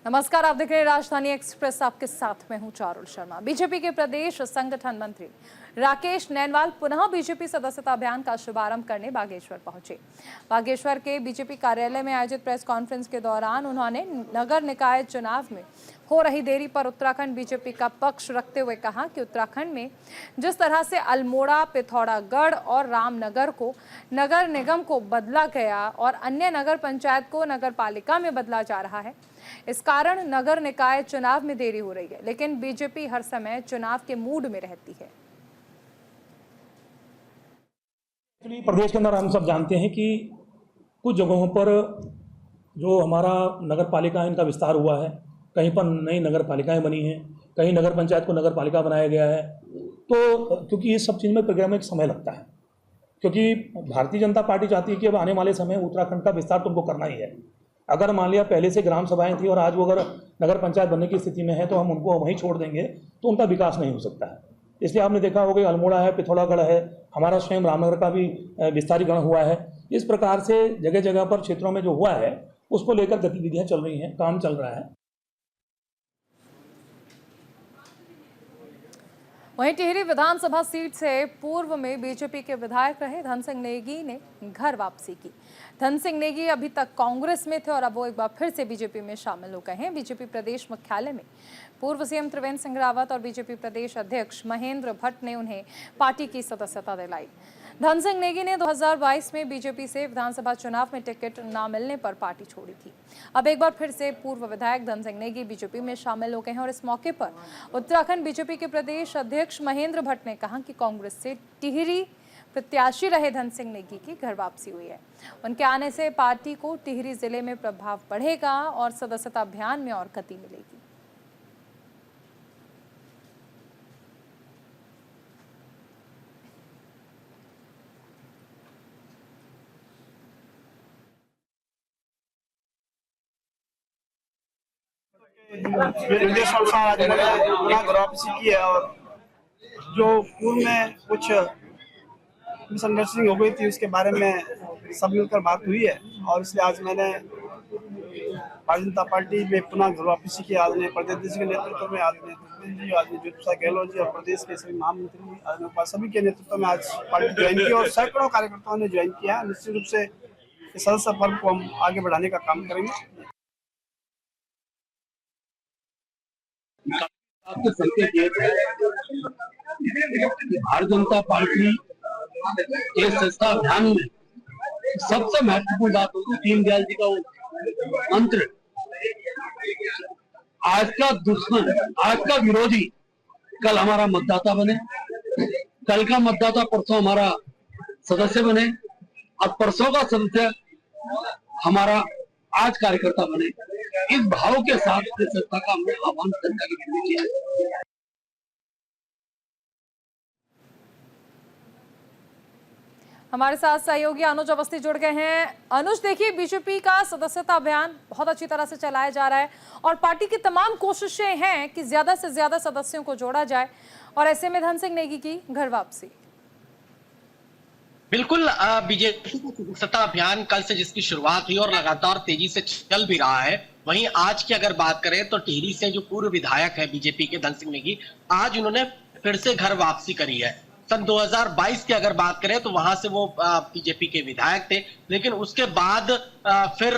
नमस्कार, आप देख रहे हैं राजधानी एक्सप्रेस। आपके साथ मैं हूं चारुल शर्मा। बीजेपी के प्रदेश संगठन मंत्री राकेश नैनवाल पुनः बीजेपी सदस्यता अभियान का शुभारंभ करने बागेश्वर पहुंचे। बागेश्वर के बीजेपी कार्यालय में आयोजित प्रेस कॉन्फ्रेंस के दौरान उन्होंने नगर निकाय चुनाव में हो रही देरी पर उत्तराखंड बीजेपी का पक्ष रखते हुए कहा कि उत्तराखंड में जिस तरह से अल्मोड़ा, पिथौरागढ़ और रामनगर को नगर निगम को बदला गया और अन्य नगर पंचायत को नगर पालिका में बदला जा रहा है, इस कारण नगर निकाय चुनाव में देरी हो रही है। लेकिन बीजेपी हर समय चुनाव के मूड में रहती है। प्रदेश के अंदर हम सब जानते हैं कि कुछ जगहों पर जो हमारा नगर पालिका इनका विस्तार हुआ है, कहीं पर नई नगर पालिकाएं बनी हैं, कहीं नगर पंचायत को नगर पालिका बनाया गया है। तो क्योंकि ये सब चीज़ में प्रक्रिया में एक समय लगता है, क्योंकि भारतीय जनता पार्टी चाहती है कि अब आने वाले समय उत्तराखंड का विस्तार तुमको करना ही है। अगर मान लिया पहले से ग्राम सभाएं थी और आज वो अगर नगर पंचायत बनने की स्थिति में है तो हम उनको वहीं छोड़ देंगे तो उनका विकास नहीं हो सकता है। इसलिए आपने देखा होगा अल्मोड़ा है, पिथौरागढ़ है, हमारा स्वयं रामनगर का भी विस्तारीकरण हुआ है। इस प्रकार से जगह जगह पर क्षेत्रों में जो हुआ है उसको लेकर गतिविधियां चल रही हैं, काम चल रहा है। वहीं टिहरी विधानसभा सीट से पूर्व में बीजेपी के विधायक रहे धन सिंह नेगी ने घर वापसी की। धन सिंह नेगी अभी तक कांग्रेस में थे और अब वो एक बार फिर से बीजेपी में शामिल हो गए हैं। बीजेपी प्रदेश मुख्यालय में पूर्व सीएम त्रिवेंद्र सिंह रावत और बीजेपी प्रदेश अध्यक्ष महेंद्र भट्ट ने उन्हें पार्टी की सदस्यता दिलाई। धन सिंह नेगी ने 2022 में बीजेपी से विधानसभा चुनाव में टिकट न मिलने पर पार्टी छोड़ी थी। अब एक बार फिर से पूर्व विधायक धन सिंह नेगी बीजेपी में शामिल हो गए हैं और इस मौके पर उत्तराखंड बीजेपी के प्रदेश अध्यक्ष महेंद्र भट्ट ने कहा कि कांग्रेस से टिहरी प्रत्याशी रहे धन सिंह नेगी की घर वापसी हुई है। उनके आने से पार्टी को टिहरी जिले में प्रभाव बढ़ेगा और सदस्यता अभियान में और गति मिलेगी। निर्देशानुसार मैंने घर वापसी की है और जो पूर्व में कुछ मिसअंडरस्टैंडिंग हो गई थी उसके बारे में सब मिलकर बात हुई है और इसलिए आज मैंने भारतीय जनता पार्टी में पुनः घर वापसी की। आदरणीय प्रदेश के नेतृत्व में आदरणीय जी, आदरणीय ज्योतिषा गहलोत जी और प्रदेश के सभी महामंत्री जी, आदरणीय सभी के नेतृत्व में आज पार्टी ज्वाइन की और सैकड़ों कार्यकर्ताओं ने ज्वाइन किया। निश्चित रूप से सदस्य पर्व को हम आगे बढ़ाने का काम करेंगे। आपको संकेत ये भारतीय जनता पार्टी के सदस्यता अभियान में सबसे महत्वपूर्ण बात होगी दीनदयाल जी का वो मंत्र, आज का दुश्मन, आज का विरोधी कल हमारा मतदाता बने, कल का मतदाता परसों हमारा सदस्य बने और परसों का सदस्य हमारा आज कार्यकर्ता बने। इस भाव के साथ सत्ता का हमने आह्वान जनता के बीच किया है। हमारे साथ सहयोगी अनुज अवस्थी जुड़ गए हैं। अनुज, देखिए बीजेपी का सदस्यता अभियान बहुत अच्छी तरह से चलाया जा रहा है और पार्टी की तमाम कोशिशें हैं कि ज्यादा से ज्यादा सदस्यों को जोड़ा जाए और ऐसे में धन सिंह नेगी की घर वापसी। बिल्कुल, बीजेपी का सदस्यता अभियान कल से जिसकी शुरुआत हुई और लगातार तेजी से चल भी रहा है। वहीं आज की अगर बात करें तो टिहरी से जो पूर्व विधायक है बीजेपी के धन सिंह नेगी, आज उन्होंने फिर से घर वापसी करी है। सन 2022 की अगर बात करें तो वहां से वो बीजेपी के विधायक थे, लेकिन उसके बाद फिर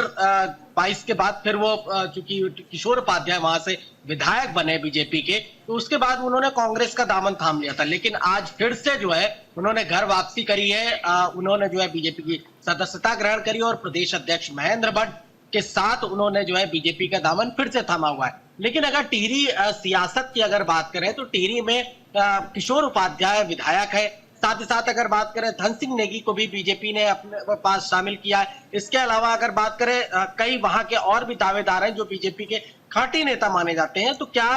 22 के बाद फिर वो चूंकि किशोर उपाध्याय वहां से विधायक बने बीजेपी के, तो उसके बाद उन्होंने कांग्रेस का दामन थाम लिया था। लेकिन आज फिर से जो है उन्होंने घर वापसी करी है। उन्होंने जो है बीजेपी की सदस्यता ग्रहण करी और प्रदेश अध्यक्ष महेंद्र भट्ट के साथ उन्होंने जो है बीजेपी का दामन फिर से थामा हुआ है। लेकिन अगर टिहरी सियासत की अगर बात करें तो टिहरी में किशोर उपाध्याय विधायक है, साथ ही साथ अगर बात करें धन सिंह नेगी को भी बीजेपी ने अपने पास शामिल किया है। इसके अलावा अगर बात करें कई वहां के और भी दावेदार हैं जो बीजेपी के खाटी नेता माने जाते हैं। तो क्या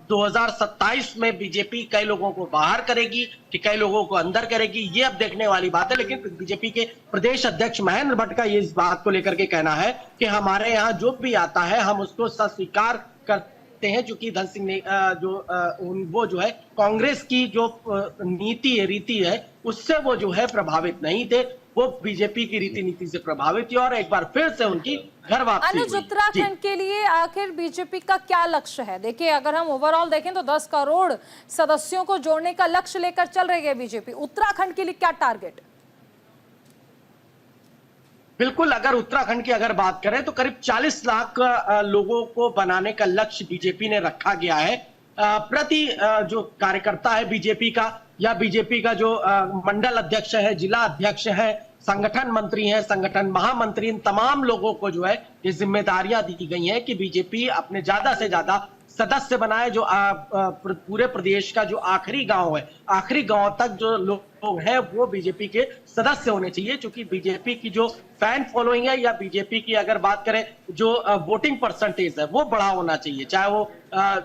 2027 में बीजेपी कई लोगों को बाहर करेगी कि कई लोगों को अंदर करेगी, ये अब देखने वाली बात है। लेकिन बीजेपी के प्रदेश अध्यक्ष महेंद्र भट्ट का ये इस बात को लेकर के कहना है कि हमारे यहाँ जो भी आता है हम उसको स्वीकार करते हैं, चूंकि धन सिंह ने वो जो है कांग्रेस की जो नीति रीति है उससे वो जो है प्रभावित नहीं थे। वो बीजेपी की रीति नीति से प्रभावित हुई और एक बार फिर से उनकी घर वापसी अनुज, हुई। उत्तराखंड के लिए आखिर बीजेपी का क्या लक्ष्य है? देखिए, अगर हम ओवरऑल देखें तो 10 करोड़ सदस्यों को जोड़ने का लक्ष्य लेकर चल रही है बीजेपी। उत्तराखंड के लिए क्या टारगेट? बिल्कुल, अगर उत्तराखंड की अगर बात करें तो करीब 40 लाख लोगों को बनाने का लक्ष्य बीजेपी ने रखा गया है। प्रति जो कार्यकर्ता है बीजेपी का या बीजेपी का जो मंडल अध्यक्ष है, जिला अध्यक्ष है, संगठन मंत्री हैं, संगठन महामंत्री, इन तमाम लोगों को जो है ये जिम्मेदारियां दी गई हैं कि बीजेपी अपने ज्यादा से ज्यादा सदस्य बनाए। जो पूरे प्रदेश का जो आखिरी गांव है, आखिरी गांव तक जो लोग हैं वो बीजेपी के सदस्य होने चाहिए, क्योंकि बीजेपी की जो फैन फॉलोइंग है या बीजेपी की अगर बात करें जो वोटिंग परसेंटेज है वो बड़ा होना चाहिए। चाहे वो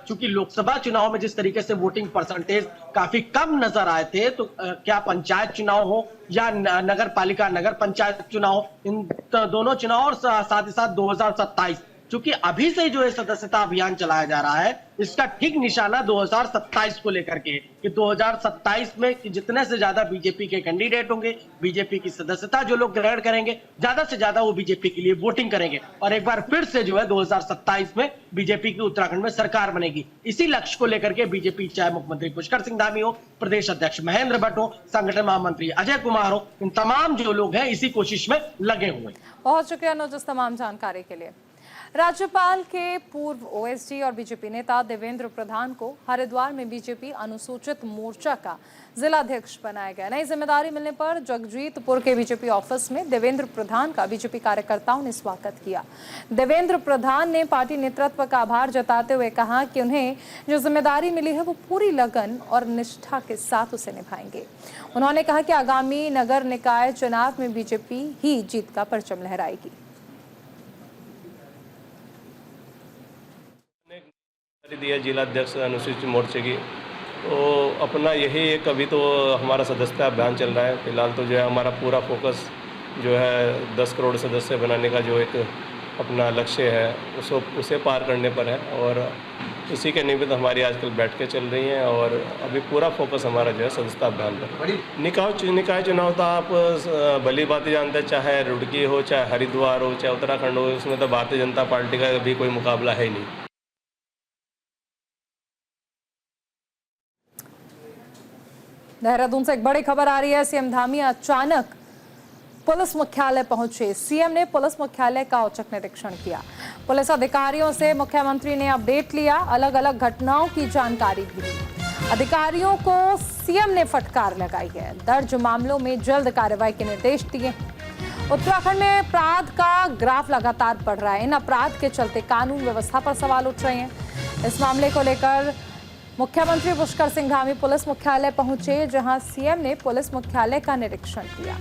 चूंकि लोकसभा चुनाव में जिस तरीके से वोटिंग परसेंटेज काफी कम नजर आए थे, तो क्या पंचायत चुनाव हो या नगर पालिका नगर पंचायत चुनाव, इन दोनों चुनाव और साथ ही साथ 2027 चूंकि अभी से जो है सदस्यता अभियान चलाया जा रहा है, इसका ठीक निशाना 2027 को लेकर के कि 2027 में जितने से ज्यादा बीजेपी के कैंडिडेट होंगे, बीजेपी की सदस्यता जो लोग ग्रहण करेंगे, ज्यादा से ज्यादा वो बीजेपी के लिए वोटिंग करेंगे और एक बार फिर से जो है 2027 में बीजेपी की उत्तराखंड में सरकार बनेगी। इसी लक्ष्य को लेकर के बीजेपी, चाहे मुख्यमंत्री पुष्कर सिंह धामी हो, प्रदेश अध्यक्ष महेंद्र भट्ट हो, संगठन महामंत्री अजय कुमार हो, इन तमाम जो लोग हैं इसी कोशिश में लगे हुए। बहुत शुक्रिया अनुज इस तमाम जानकारी के लिए। राज्यपाल के पूर्व ओएसडी और बीजेपी नेता देवेंद्र प्रधान को हरिद्वार में बीजेपी अनुसूचित मोर्चा का जिलाध्यक्ष बनाया गया। नई जिम्मेदारी मिलने पर जगजीतपुर के बीजेपी ऑफिस में देवेंद्र प्रधान का बीजेपी कार्यकर्ताओं ने स्वागत किया। देवेंद्र प्रधान ने पार्टी नेतृत्व का आभार जताते हुए कहा कि उन्हें जो जिम्मेदारी मिली है वो पूरी लगन और निष्ठा के साथ उसे निभाएंगे। उन्होंने कहा कि आगामी नगर निकाय चुनाव में बीजेपी ही जीत का परचम लहराएगी। दिया जिलाध्यक्ष अनुसूचित मोर्चे की, तो अपना यही एक अभी तो हमारा सदस्यता अभियान चल रहा है। फिलहाल तो जो है हमारा पूरा फोकस जो है 10 करोड़ सदस्य बनाने का जो एक अपना लक्ष्य है उसे पार करने पर है और इसी के निमित्त हमारी आजकल बैठकें चल रही हैं और अभी पूरा फोकस हमारा जो है सदस्यता अभियान पर। निकाय चुनाव तो आप भली बातें जानते हैं, चाहे रुड़की हो, चाहे हरिद्वार हो, चाहे उत्तराखंड हो, उसमें तो भारतीय जनता पार्टी का भी कोई मुकाबला है ही नहीं। देहरादून से एक बड़ी खबर आ रही है। सीएम धामी अचानक पुलिस मुख्यालय पहुंचे। सीएम ने पुलिस मुख्यालय का औचक निरीक्षण किया। पुलिस अधिकारियों से मुख्यमंत्री ने अपडेट लिया, अलग अलग घटनाओं की जानकारी भी दी। अधिकारियों को सीएम ने फटकार लगाई है, दर्ज मामलों में जल्द कार्रवाई के निर्देश दिए। उत्तराखंड में अपराध का ग्राफ लगातार बढ़ रहा है। इन अपराध के चलते कानून व्यवस्था पर सवाल उठ रहे हैं। इस मामले को लेकर मुख्यमंत्री पुष्कर सिंह धामी पुलिस मुख्यालय पहुंचे, जहां सीएम ने पुलिस मुख्यालय का निरीक्षण किया।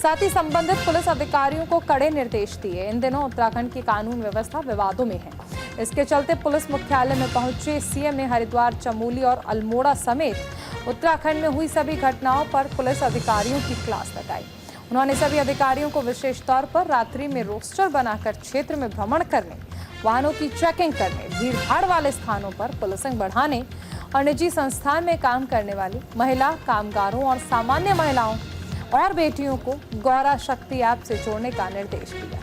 साथ ही संबंधित पुलिस अधिकारियों को कड़े निर्देश दिए। इन दिनों उत्तराखंड की कानून व्यवस्था विवादों में है। इसके चलते पुलिस मुख्यालय में पहुंचे सीएम ने हरिद्वार, चमोली और अल्मोड़ा समेत उत्तराखंड में हुई सभी घटनाओं पर पुलिस अधिकारियों की क्लास लगाई। उन्होंने सभी अधिकारियों को विशेष तौर पर रात्रि में रोस्टर बनाकर क्षेत्र में भ्रमण करने, वाहनों की चेकिंग करने, भीड़भाड़ वाले स्थानों पर पुलिसिंग बढ़ाने और निजी संस्थान में काम करने वाली महिला कामगारों और सामान्य महिलाओं और बेटियों को गौरा शक्ति ऐप से जोड़ने का निर्देश दिया।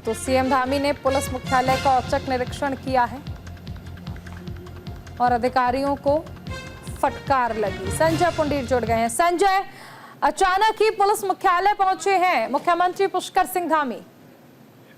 तो सीएम धामी ने पुलिस मुख्यालय का औचक निरीक्षण किया है और अधिकारियों को फटकार लगी। संजय पुंडीर जुड़ गए हैं। संजय, अचानक ही पुलिस मुख्यालय पहुंचे हैं मुख्यमंत्री पुष्कर सिंह धामी।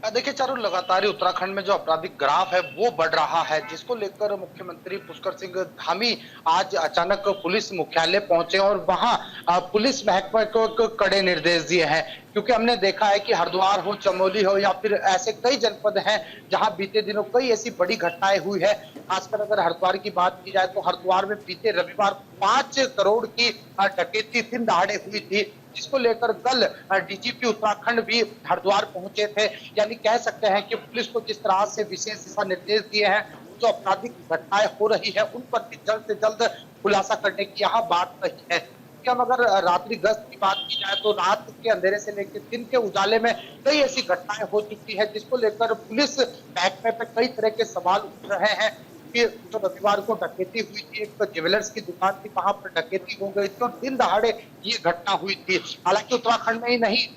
देखिए चारों, लगातार उत्तराखंड में जो आपराधिक ग्राफ है वो बढ़ रहा है, जिसको लेकर मुख्यमंत्री पुष्कर सिंह धामी आज अचानक पुलिस मुख्यालय पहुंचे और वहां पुलिस महकमे को कड़े निर्देश दिए हैं। क्योंकि हमने देखा है कि हरिद्वार हो, चमोली हो या फिर ऐसे कई जनपद हैं जहां बीते दिनों कई ऐसी बड़ी घटनाएं हुई है। खासकर अगर हरिद्वार की बात की जाए तो हरिद्वार में बीते रविवार 5 करोड़ की डकैती दिन दहाड़े हुई थी, जिसको लेकर कल डीजीपी उत्तराखंड भी हरिद्वार पहुंचे थे। यानी कह सकते हैं कि पुलिस को जिस तरह से विशेष दिशा निर्देश दिए हैं, जो आपराधिक घटनाएं हो रही है उन पर भी जल्द से जल्द खुलासा करने की यहाँ बात रही है। कि हम अगर रात्रि गश्त की बात की जाए तो रात के अंधेरे से लेकर दिन के उजाले में कई ऐसी घटनाएं हो चुकी है जिसको लेकर पुलिस महकमे पे कई तरह के सवाल उठ रहे हैं कि जो रविवार को डकैती हुई थी, एक ज्वेलर्स की दुकान थी, वहां पर डकैती हो गई थी और दिन दहाड़े ये घटना हुई थी। हालांकि उत्तराखंड में ही नहीं,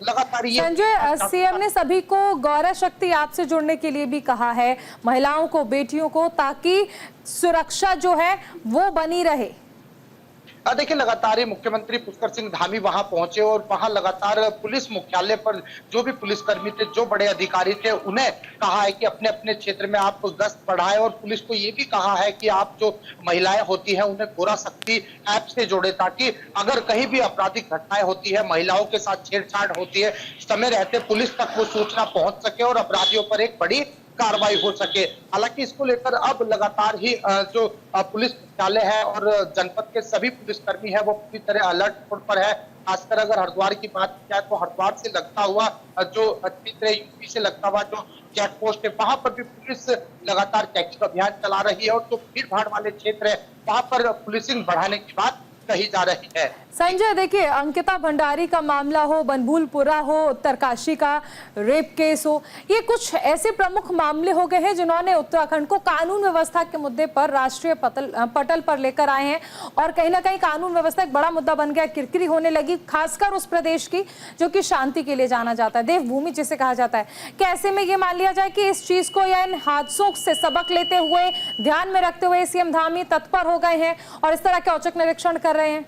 लगातार ये संजय, सीएम ने सभी को गौरव शक्ति ऐप से जुड़ने के लिए भी कहा है, महिलाओं को, बेटियों को, ताकि सुरक्षा जो है वो बनी रहे। देखिए, लगातार ही मुख्यमंत्री पुष्कर सिंह धामी वहां पहुंचे और वहां लगातार पुलिस मुख्यालय पर जो भी पुलिसकर्मी थे, जो बड़े अधिकारी थे, उन्हें कहा है कि अपने अपने क्षेत्र में आप गश्त बढ़ाएं और पुलिस को ये भी कहा है कि आप जो महिलाएं होती हैं उन्हें गोरा शक्ति ऐप से जोड़े, ताकि अगर कहीं भी आपराधिक घटनाएं होती है, महिलाओं के साथ छेड़छाड़ होती है, समय रहते पुलिस तक वो सूचना पहुंच सके और अपराधियों पर एक बड़ी कार्रवाई हो सके। हालांकि इसको लेकर अब लगातार ही जो पुलिस मुख्यालय है और जनपद के सभी पुलिसकर्मी है वो पूरी तरह अलर्ट मोड पर है। खासकर अगर हरिद्वार की बात की जाए तो हरिद्वार से लगता हुआ जो अच्छी तरह यूपी से लगता हुआ जो चेक पोस्ट है, वहां पर भी पुलिस लगातार चेकिंग अभियान चला रही है और जो भीड़ भाड़ वाले क्षेत्र है वहां पर पुलिसिंग बढ़ाने की बात कही जा रही है। संजय, देखिए, अंकिता भंडारी का मामला हो, बनभूलपुरा हो, उत्तरकाशी का रेप केस हो, ये कुछ ऐसे प्रमुख मामले हो गए हैं जिन्होंने उत्तराखंड को कानून व्यवस्था के मुद्दे पर राष्ट्रीय पटल पर लेकर आए हैं और कहीं ना कहीं कानून व्यवस्था एक बड़ा मुद्दा बन गया, किरकिरी होने लगी, खासकर उस प्रदेश की जो कि शांति के लिए जाना जाता है, देवभूमि जिसे कहा जाता है। कैसे में ये मान लिया जाए कि इस चीज को या इन हादसों से सबक लेते हुए, ध्यान में रखते हुए सीएम धामी तत्पर हो गए हैं और इस तरह के औचक निरीक्षण कर रहे हैं?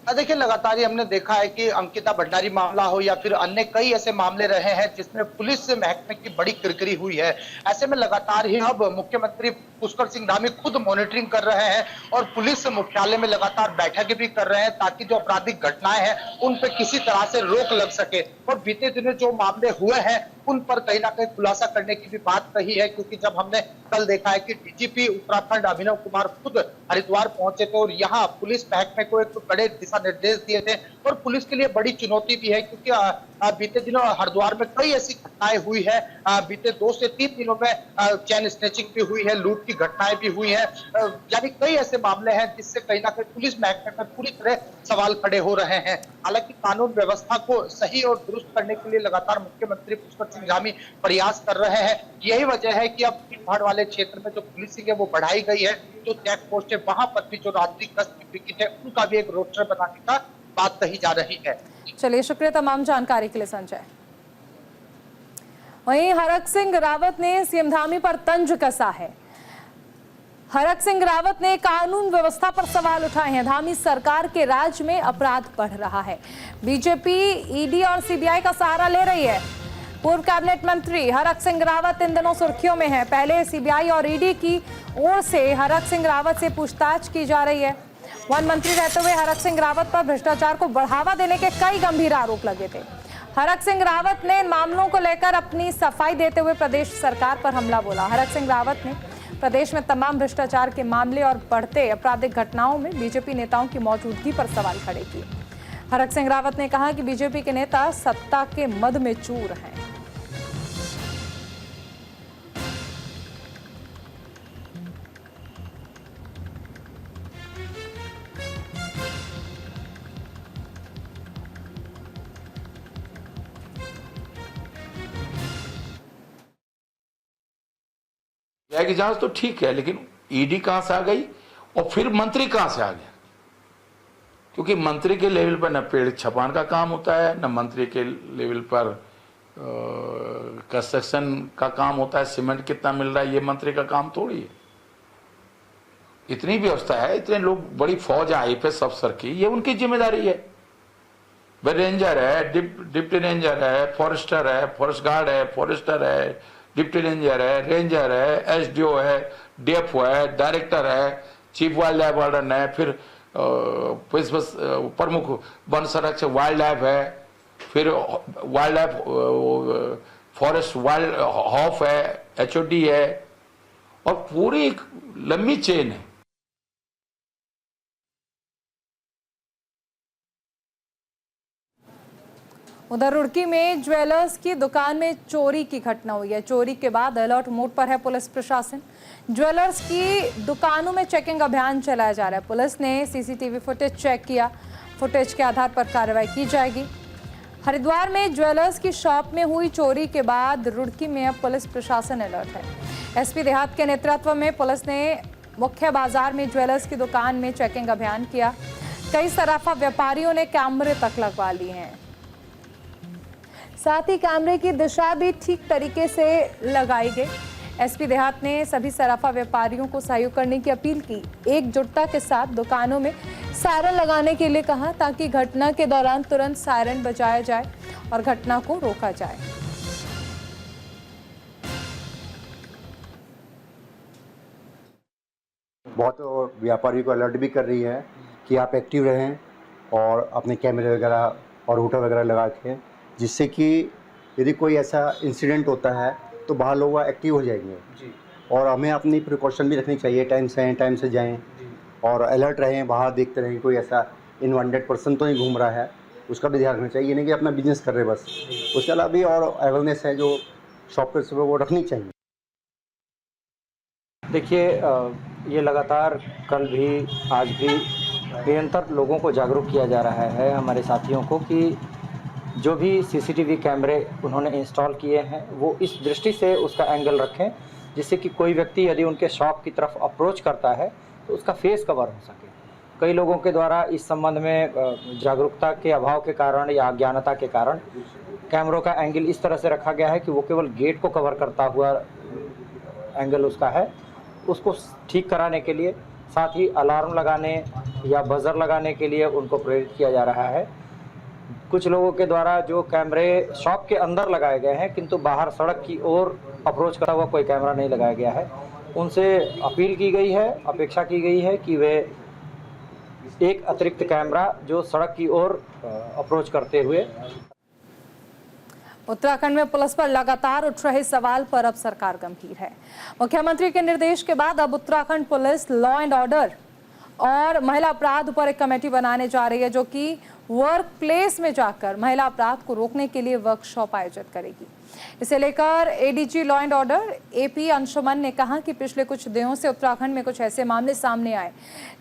देखिए, लगातार ही हमने देखा है कि अंकिता भंडारी मामला हो या फिर अन्य कई ऐसे मामले रहे हैं जिसमें पुलिस महकमे की बड़ी किरकिरी हुई है। ऐसे में लगातार ही अब मुख्यमंत्री पुष्कर सिंह धामी खुद मॉनिटरिंग कर रहे हैं और पुलिस मुख्यालय में लगातार बैठकें भी कर रहे हैं ताकि जो आपराधिक घटनाएं हैं उन पर किसी तरह से रोक लग सके। और बीते दिनों जो मामले हुए हैं उन पर कहीं ना कहीं खुलासा करने की भी बात कही है, क्योंकि जब हमने कल देखा है कि डीजीपी उत्तराखंड अभिनव कुमार खुद हरिद्वार पहुंचे थे और यहाँ पुलिस महकमे को एक बड़े दिशा निर्देश दिए थे और पुलिस के लिए बड़ी चुनौती भी है, क्योंकि बीते दिनों हरिद्वार में कई ऐसी घटनाएं हुई है। बीते 2 से 3 दिनों में चैन स्नैचिंग भी हुई है, लूट की घटनाएं भी हुई है, यानी कई ऐसे मामले हैं जिससे कहीं ना कहीं पुलिस महकमे पर पूरी तरह सवाल खड़े हो रहे हैं। हालांकि कानून व्यवस्था को सही और दुरुस्त करने के लिए लगातार मुख्यमंत्री पुष्कर सिंह धामी प्रयास कर रहे हैं। यही वजह है कि अब भीड़ भाड़ वाले क्षेत्र में जो पुलिसिंग है वो बढ़ाई गई है, जो चेक पोस्ट है वहां पर भी जो रात्रि गश्त की विकेट है उनका भी एक रोस्टर बनाने का बात कही जा रही है। चलिए, शुक्रिया तमाम जानकारी के लिए संजय। वहीं हरक सिंह रावत ने सीएम धामी पर तंज कसा है। हरक सिंह रावत ने कानून व्यवस्था पर सवाल उठाए हैं। धामी सरकार के राज में अपराध बढ़ रहा है, बीजेपी ईडी और सीबीआई का सहारा ले रही है। पूर्व कैबिनेट मंत्री हरक सिंह रावत इन दिनों सुर्खियों में है। पहले सीबीआई और ईडी की ओर से हरक सिंह रावत से पूछताछ की जा रही है। वन मंत्री रहते हुए हरक सिंह रावत पर भ्रष्टाचार को बढ़ावा देने के कई गंभीर आरोप लगे थे। हरक सिंह रावत ने इन मामलों को लेकर अपनी सफाई देते हुए प्रदेश सरकार पर हमला बोला। हरक सिंह रावत ने प्रदेश में तमाम भ्रष्टाचार के मामले और बढ़ते आपराधिक घटनाओं में बीजेपी नेताओं की मौजूदगी पर सवाल खड़े किए। हरक सिंह रावत ने कहा कि बीजेपी के नेता सत्ता के मद में चूर हैं। की जांच तो ठीक है, लेकिन ईडी कहां से आ गई और फिर मंत्री कहां से आ गया? क्योंकि मंत्री के लेवल पर न पेड़ छपान का काम होता है, न मंत्री के लेवल पर कंस्ट्रक्शन का काम होता है, सीमेंट कितना मिल रहा है ये मंत्री का काम थोड़ी है। इतनी व्यवस्था है, इतने लोग, बड़ी फौज है आईपीएस अफसर की, ये उनकी जिम्मेदारी है। वह रेंजर है, डिप्टी रेंजर है, फॉरेस्टर है, फॉरेस्ट गार्ड है, फॉरेस्टर है, डिप्टी रेंजर है, एसडीओ है, डीएफओ है, डायरेक्टर है, चीफ वाइल्ड लाइफ वार्डन है, फिर प्रमुख वन संरक्षक वाइल्ड लाइफ है, फिर वाइल्ड लाइफ फॉरेस्ट वाइल्ड हॉफ है, एचओडी है, और पूरी एक लंबी चेन है। उधर रुड़की में ज्वेलर्स की दुकान में चोरी की घटना हुई है। चोरी के बाद अलर्ट मोड पर है पुलिस प्रशासन। ज्वेलर्स की दुकानों में चेकिंग अभियान चलाया जा रहा है। पुलिस ने सीसीटीवी फुटेज चेक किया। फुटेज के आधार पर कार्रवाई की जाएगी। हरिद्वार में ज्वेलर्स की शॉप में हुई चोरी के बाद रुड़की में अब पुलिस प्रशासन अलर्ट है। एसपी देहात के नेतृत्व में पुलिस ने मुख्य बाजार में ज्वेलर्स की दुकान में चेकिंग अभियान किया। कई सराफा व्यापारियों ने कैमरे तक लगवा लिए हैं। साथ ही कैमरे की दिशा भी ठीक तरीके से लगाई गई। एसपी देहात ने सभी सराफा व्यापारियों को सहयोग करने की अपील की। एकजुटता के साथ दुकानों में सायरन लगाने के लिए कहा ताकि घटना के दौरान तुरंत सायरन बजाया जाए और घटना को रोका जाए। बहुत व्यापारी को अलर्ट भी कर रही है कि आप एक्टिव रहें और अपने कैमरे वगैरह और रूटर वगैरह लगा के, जिससे कि यदि कोई ऐसा इंसिडेंट होता है तो बाहर लोग एक्टिव हो जाएंगे जी। और हमें अपनी प्रिकॉशन भी रखनी चाहिए, टाइम से आएँ टाइम से जाएं और अलर्ट रहें, बाहर देखते रहें कोई ऐसा इनवांटेड पर्सन तो नहीं घूम रहा है, उसका भी ध्यान रखना चाहिए। ये नहीं कि अपना बिजनेस कर रहे बस, उसके अलावा भी और अवेयरनेस है जो शॉपकीपर्स वो रखनी चाहिए। देखिए, ये लगातार कल भी आज भी निरंतर लोगों को जागरूक किया जा रहा है, हमारे साथियों को, कि जो भी सीसीटीवी कैमरे उन्होंने इंस्टॉल किए हैं वो इस दृष्टि से उसका एंगल रखें जिससे कि कोई व्यक्ति यदि उनके शॉप की तरफ अप्रोच करता है तो उसका फेस कवर हो सके। कई लोगों के द्वारा इस संबंध में जागरूकता के अभाव के कारण या अज्ञानता के कारण कैमरों का एंगल इस तरह से रखा गया है कि वो केवल गेट को कवर करता हुआ एंगल उसका है। उसको ठीक कराने के लिए साथ ही अलार्म लगाने या बजर लगाने के लिए उनको प्रेरित किया जा रहा है। कुछ लोगों के द्वारा जो कैमरे शॉप के अंदर लगाए गए हैं किंतु बाहर सड़क की ओर अप्रोच करता हुआ कोई कैमरा नहीं लगाया गया है, उनसे अपील की गई है, अपेक्षा की गई है कि वे एक अतिरिक्त कैमरा जो सड़क की ओर अप्रोच करते हुए। उत्तराखंड में पुलिस पर लगातार उठ रहे सवाल पर अब सरकार गंभीर है। मुख्यमंत्री के निर्देश के बाद अब Uttarakhand police law and order और महिला अपराध पर एक कमेटी बनाने जा रही है जो कि वर्क प्लेस में जाकर महिला अपराध को रोकने के लिए वर्कशॉप आयोजित करेगी। इसे लेकर ADG law and order AP Anshuman ने कहा कि पिछले कुछ दिनों से उत्तराखंड में कुछ ऐसे मामले सामने आए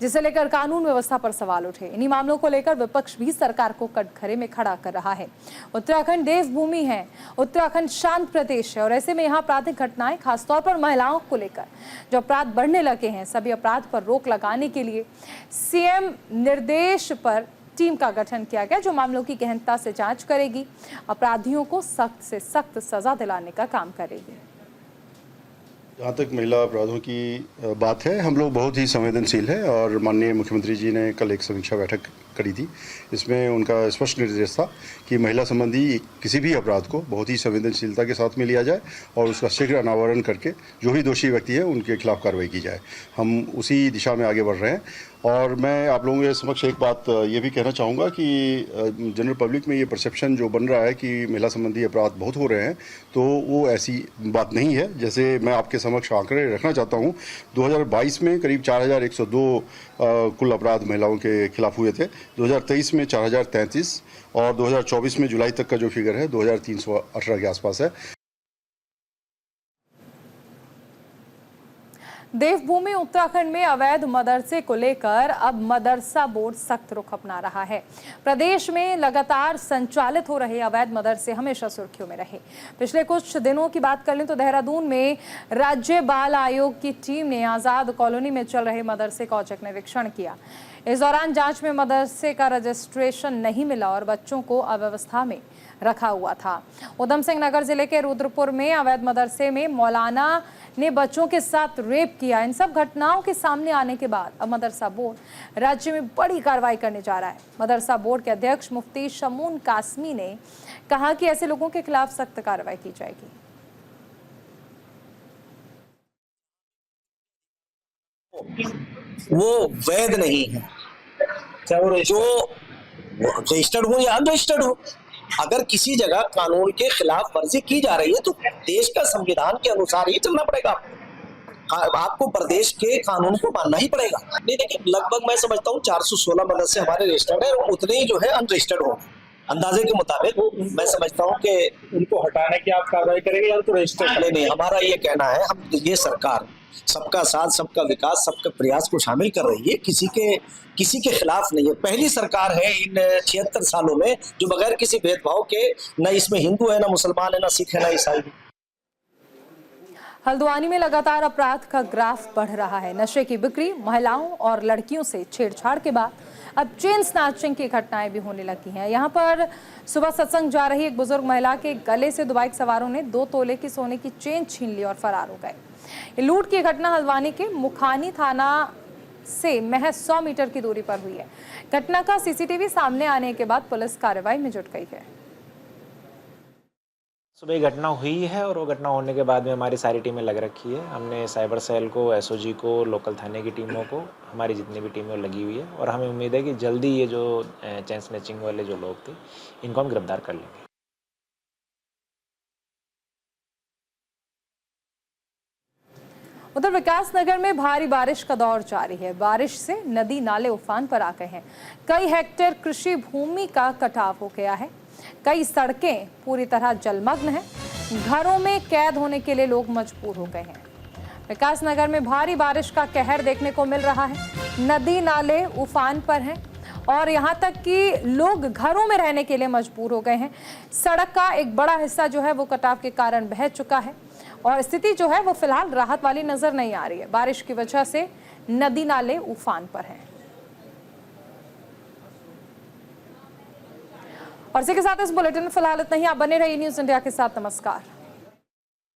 जिसे लेकर कानून व्यवस्था पर सवाल उठे। इन्हीं मामलों को लेकर विपक्ष भी सरकार को कटघरे में खड़ा कर रहा है। उत्तराखंड देवभूमि है, उत्तराखंड शांत प्रदेश है और ऐसे में यहाँ आपराधिक घटनाएं खासतौर पर महिलाओं को लेकर जो अपराध बढ़ने लगे हैं, सभी अपराध पर रोक लगाने के लिए सीएम निर्देश पर टीम का गठन किया गया जो मामलों की गहनता से जांच करेगी, अपराधियों को सख्त से सख्त सजा दिलाने का काम करेगी। जहाँ तक महिला अपराधों की बात है, हम लोग बहुत ही संवेदनशील है और माननीय मुख्यमंत्री जी ने कल एक समीक्षा बैठक करी थी। इसमें उनका स्पष्ट निर्देश था कि महिला संबंधी किसी भी अपराध को बहुत ही संवेदनशीलता के साथ में लिया जाए और उसका शीघ्र अनावरण करके जो भी दोषी व्यक्ति है उनके खिलाफ कार्रवाई की जाए। हम उसी दिशा में आगे बढ़ रहे हैं और मैं आप लोगों के समक्ष एक बात ये भी कहना चाहूँगा कि जनरल पब्लिक में ये परसेप्शन जो बन रहा है कि महिला संबंधी अपराध बहुत हो रहे हैं, तो वो ऐसी बात नहीं है। जैसे मैं आपके समक्ष आंकड़े रखना चाहता हूँ, 2022 में करीब 4102 कुल अपराध महिलाओं के खिलाफ हुए थे, 2023 में 4033 और 2024 में जुलाई तक का जो फिगर है 2318 के आसपास है। देवभूमि उत्तराखंड में अवैध मदरसे को लेकर अब मदरसा बोर्ड सख्त रुख अपना रहा है। प्रदेश में लगातार संचालित हो रहे अवैध मदरसे हमेशा सुर्खियों में रहे। पिछले कुछ दिनों की बात कर लें तो देहरादून में राज्य बाल आयोग की टीम ने आजाद कॉलोनी में चल रहे मदरसे का औचक निरीक्षण किया। इस दौरान जांच में मदरसे का रजिस्ट्रेशन नहीं मिला और बच्चों को अव्यवस्था में रखा हुआ था। उधम सिंह नगर जिले के रुद्रपुर में अवैध मदरसे में मौलाना ने बच्चों के साथ रेप किया। इन सब घटनाओं के सामने आने के बाद अब मदरसा बोर्ड राज्य में बड़ी कार्रवाई करने जा रहा है। मदरसा बोर्ड के अध्यक्ष मुफ्ती शमून कासमी ने कहा कि ऐसे लोगों के खिलाफ सख्त कार्रवाई की जाएगी। वो वैध नहीं है, चाहे वो जो रजिस्टर्ड हो या अनरजिस्टर्ड हो। अगर किसी जगह कानून के खिलाफ वर्जी की जा रही है तो देश का संविधान के अनुसार ही चलना पड़ेगा। आपको प्रदेश के कानून को मानना ही पड़ेगा। नहीं, देखिए, लगभग मैं समझता हूँ 416 मदरसे हमारे रजिस्टर्ड है और उतने ही जो है अनरजिस्टर्ड हो। अंदाजे के मुताबिक मैं समझता हूँ कि उनको हटाने की आप कार्रवाई करेंगे या तो रजिस्टर नहीं, हमारा ये कहना है, हम ये सरकार सबका साथ, सबका विकास, सबका प्रयास को शामिल कर रही है, किसी के खिलाफ नहीं है। पहली सरकार है इन 76 सालों में जो बगैर किसी भेदभाव के, न इसमें हिंदू है, न मुसलमान है, न सिख है, न ईसाई है। हल्द्वानी में लगातार अपराध का ग्राफ बढ़ रहा है। नशे की बिक्री, महिलाओं और लड़कियों से छेड़छाड़ के बाद अब चेन स्नैचिंग की घटनाएं भी होने लगी हैं। यहाँ पर सुबह सत्संग जा रही एक बुजुर्ग महिला के गले से दो बाइक सवारों ने 2 तोले की सोने की चेन छीन ली और फरार हो गए। लूट की घटना हल्द्वानी के मुखानी थाना से महज 100 मीटर की दूरी पर हुई है। घटना का सीसीटीवी सामने आने के बाद पुलिस कार्रवाई में जुट गई है। सुबह घटना हुई है और वो घटना होने के बाद में हमारी सारी टीमें लग रखी है। हमने साइबर सेल को, एसओजी को, लोकल थाने की टीमों को, हमारी जितनी भी टीमें लगी हुई है और हमें उम्मीद है कि जल्दी ये जो चेन स्नैचिंग वाले जो लोग थे इनको हम गिरफ्तार कर लेंगे। उधर विकास नगर में भारी बारिश का दौर जारी है। बारिश से नदी नाले उफान पर आ गए हैं। कई हेक्टेयर कृषि भूमि का कटाव हो गया है। कई सड़कें पूरी तरह जलमग्न हैं। घरों में कैद होने के लिए लोग मजबूर हो गए हैं। विकास नगर में भारी बारिश का कहर देखने को मिल रहा है। नदी नाले उफान पर हैं और यहाँ तक कि लोग घरों में रहने के लिए मजबूर हो गए हैं। सड़क का एक बड़ा हिस्सा जो है वो कटाव के कारण बह चुका है और स्थिति जो है वो फिलहाल राहत वाली नजर नहीं आ रही है। बारिश की वजह से नदी नाले उफान पर हैं। और इसी के साथ इस बुलेटिन में फिलहाल इतना ही। आप बने रहिए न्यूज़ इंडिया के साथ। नमस्कार।